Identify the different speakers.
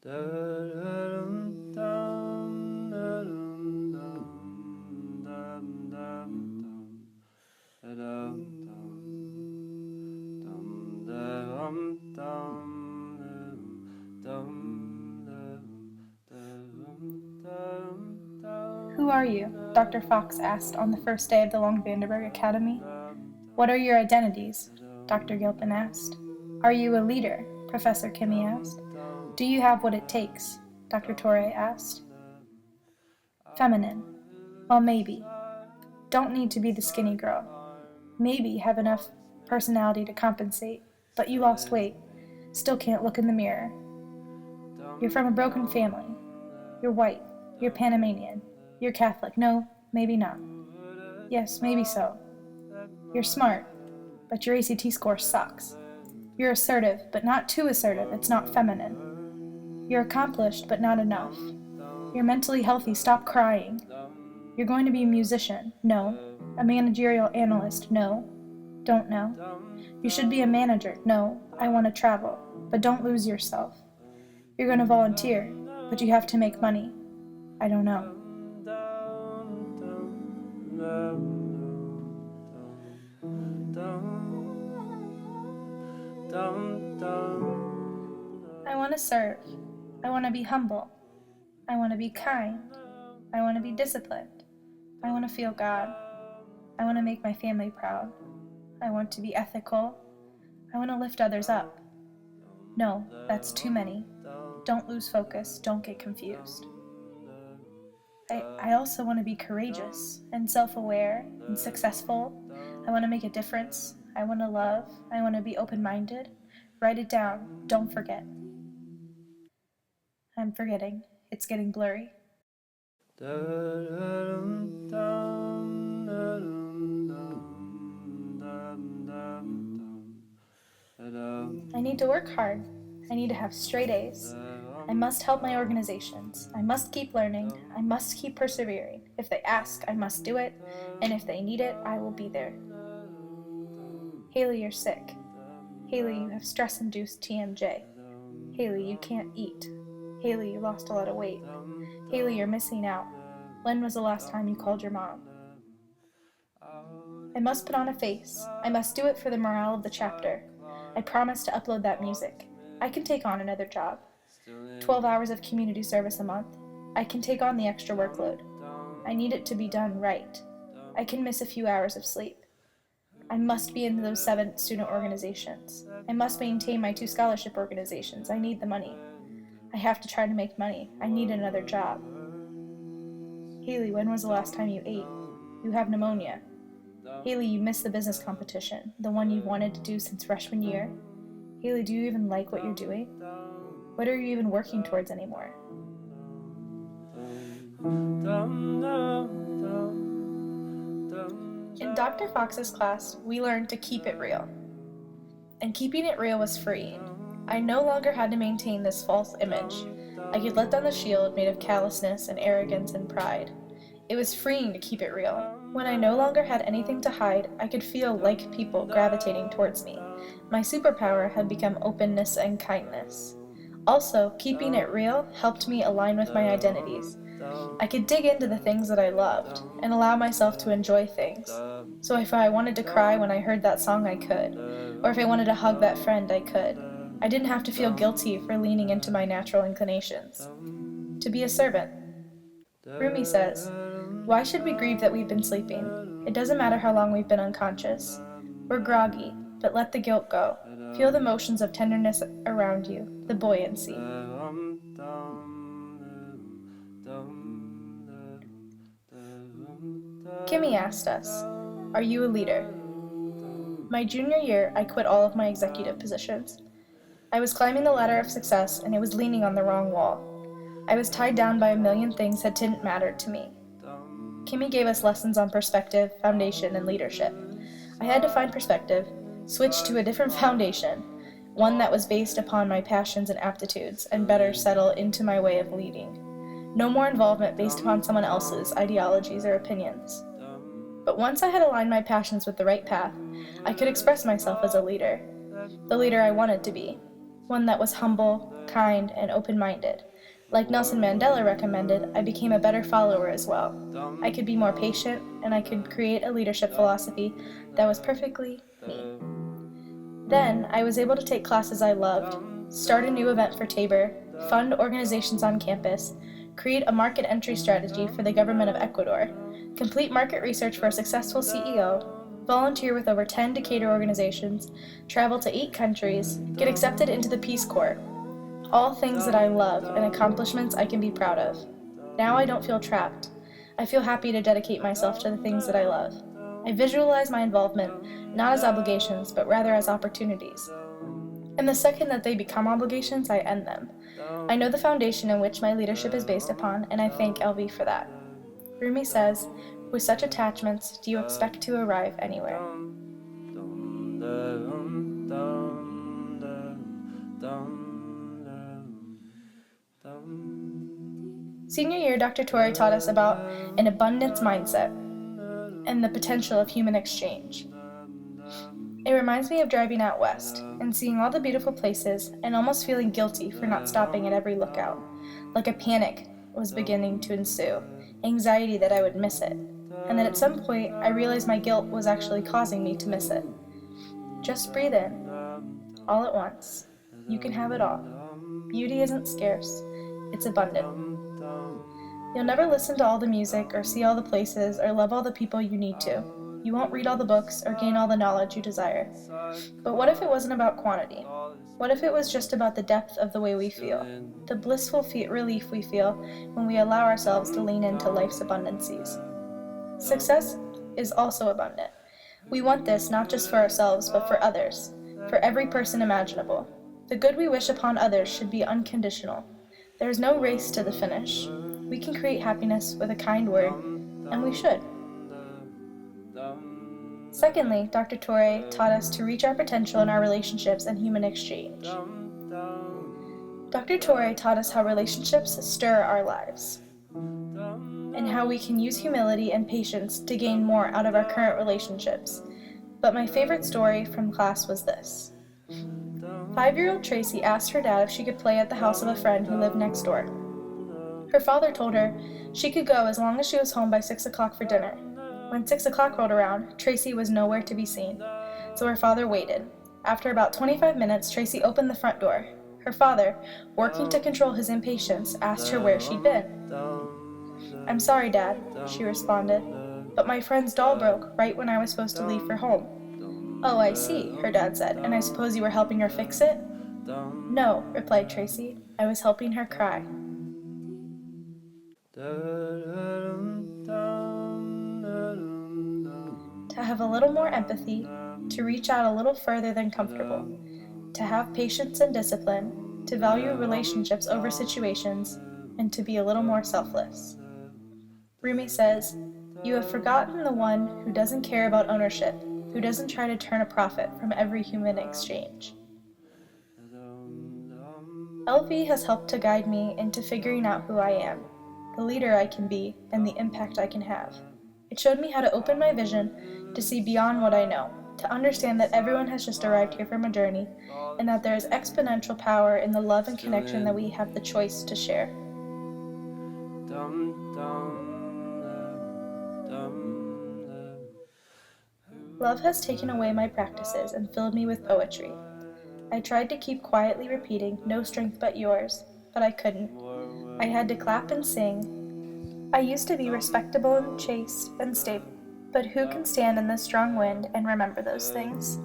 Speaker 1: Who are you? Dr. Fox asked on the first day of the Long Vanderburg Academy. What are your identities? Dr. Gilpin asked. Are you a leader? Professor Kimmy asked. Do you have what it takes? Dr. Torre asked. Feminine. Well, maybe. Don't need to be the skinny girl. Maybe have enough personality to compensate, but you lost weight. Still can't look in the mirror. You're from a broken family. You're white. You're Panamanian. You're Catholic. No, maybe not. Yes, maybe so. You're smart, but your ACT score sucks. You're assertive, but not too assertive. It's not feminine. You're accomplished, but not enough. You're mentally healthy. Stop crying. You're going to be a musician. No. A managerial analyst. No. Don't know. You should be a manager. No. I want to travel, but don't lose yourself. You're going to volunteer, but you have to make money. I don't know. I want to serve. I want to be humble. I want to be kind. I want to be disciplined. I want to feel God. I want to make my family proud. I want to be ethical. I want to lift others up. No, that's too many. Don't lose focus. Don't get confused. I also want to be courageous and self-aware and successful. I want to make a difference. I want to love. I want to be open-minded. Write it down. Don't forget. I'm forgetting. It's getting blurry. I need to work hard. I need to have straight A's. I must help my organizations. I must keep learning. I must keep persevering. If they ask, I must do it. And if they need it, I will be there. Haley, you're sick. Haley, you have stress-induced TMJ. Haley, you can't eat. Haley, you lost a lot of weight. Haley, you're missing out. When was the last time you called your mom? I must put on a face. I must do it for the morale of the chapter. I promise to upload that music. I can take on another job. 12 hours of community service a month. I can take on the extra workload. I need it to be done right. I can miss a few hours of sleep. I must be in those 7 student organizations. I must maintain my 2 scholarship organizations. I need the money. I have to try to make money. I need another job. Haley, when was the last time you ate? You have pneumonia. Haley, you missed the business competition, the one you've wanted to do since freshman year. Haley, do you even like what you're doing? What are you even working towards anymore? In Dr. Fox's class, we learned to keep it real. And keeping it real was freeing. I no longer had to maintain this false image. I could let down the shield made of callousness and arrogance and pride. It was freeing to keep it real. When I no longer had anything to hide, I could feel like people gravitating towards me. My superpower had become openness and kindness. Also, keeping it real helped me align with my identities. I could dig into the things that I loved and allow myself to enjoy things. So if I wanted to cry when I heard that song, I could. Or if I wanted to hug that friend, I could. I didn't have to feel guilty for leaning into my natural inclinations. To be a servant. Rumi says, "Why should we grieve that we've been sleeping? It doesn't matter how long we've been unconscious. We're groggy, but let the guilt go. Feel the motions of tenderness around you, the buoyancy." Kimmy asked us, "Are you a leader?" My junior year, I quit all of my executive positions. I was climbing the ladder of success, and it was leaning on the wrong wall. I was tied down by a million things that didn't matter to me. Kimmy gave us lessons on perspective, foundation, and leadership. I had to find perspective, switch to a different foundation, one that was based upon my passions and aptitudes, and better settle into my way of leading. No more involvement based upon someone else's ideologies or opinions. But once I had aligned my passions with the right path, I could express myself as a leader, the leader I wanted to be, one that was humble, kind, and open-minded. Like Nelson Mandela recommended, I became a better follower as well. I could be more patient, and I could create a leadership philosophy that was perfectly me. Then, I was able to take classes I loved, start a new event for Tabor, fund organizations on campus, create a market entry strategy for the government of Ecuador, complete market research for a successful CEO, volunteer with over 10 Decatur organizations, travel to 8 countries, get accepted into the Peace Corps. All things that I love and accomplishments I can be proud of. Now I don't feel trapped. I feel happy to dedicate myself to the things that I love. I visualize my involvement not as obligations, but rather as opportunities. And the second that they become obligations, I end them. I know the foundation in which my leadership is based upon, and I thank LV for that. Rumi says, with such attachments, do you expect to arrive anywhere? Senior year, Dr. Torrey taught us about an abundance mindset and the potential of human exchange. It reminds me of driving out west and seeing all the beautiful places and almost feeling guilty for not stopping at every lookout. Like a panic was beginning to ensue, anxiety that I would miss it, and then at some point I realized my guilt was actually causing me to miss it. Just breathe in, all at once. You can have it all. Beauty isn't scarce, it's abundant. You'll never listen to all the music or see all the places or love all the people you need to. You won't read all the books or gain all the knowledge you desire. But what if it wasn't about quantity? What if it was just about the depth of the way we feel, the blissful relief we feel when we allow ourselves to lean into life's abundancies? Success is also abundant. We want this not just for ourselves, but for others, for every person imaginable. The good we wish upon others should be unconditional. There is no race to the finish. We can create happiness with a kind word, and we should. Secondly, Dr. Torrey taught us to reach our potential in our relationships and human exchange. Dr. Torrey taught us how relationships stir our lives, and how we can use humility and patience to gain more out of our current relationships. But my favorite story from class was this. 5-year-old Tracy asked her dad if she could play at the house of a friend who lived next door. Her father told her she could go as long as she was home by 6 o'clock for dinner. When 6 o'clock rolled around, Tracy was nowhere to be seen, so her father waited. After about 25 minutes, Tracy opened the front door. Her father, working to control his impatience, asked her where she'd been. "I'm sorry, Dad," she responded, "but my friend's doll broke right when I was supposed to leave for home." "Oh, I see," her dad said, "and I suppose you were helping her fix it?" "No," replied Tracy, "I was helping her cry." To have a little more empathy, to reach out a little further than comfortable, to have patience and discipline, to value relationships over situations, and to be a little more selfless. Rumi says, "You have forgotten the one who doesn't care about ownership, who doesn't try to turn a profit from every human exchange." LV has helped to guide me into figuring out who I am, the leader I can be, and the impact I can have. It showed me how to open my vision to see beyond what I know, to understand that everyone has just arrived here from a journey, and that there is exponential power in the love and connection that we have the choice to share. Love has taken away my practices and filled me with poetry. I tried to keep quietly repeating, "No strength but yours," but I couldn't. I had to clap and sing. I used to be respectable and chaste and stable, but who can stand in this strong wind and remember those things?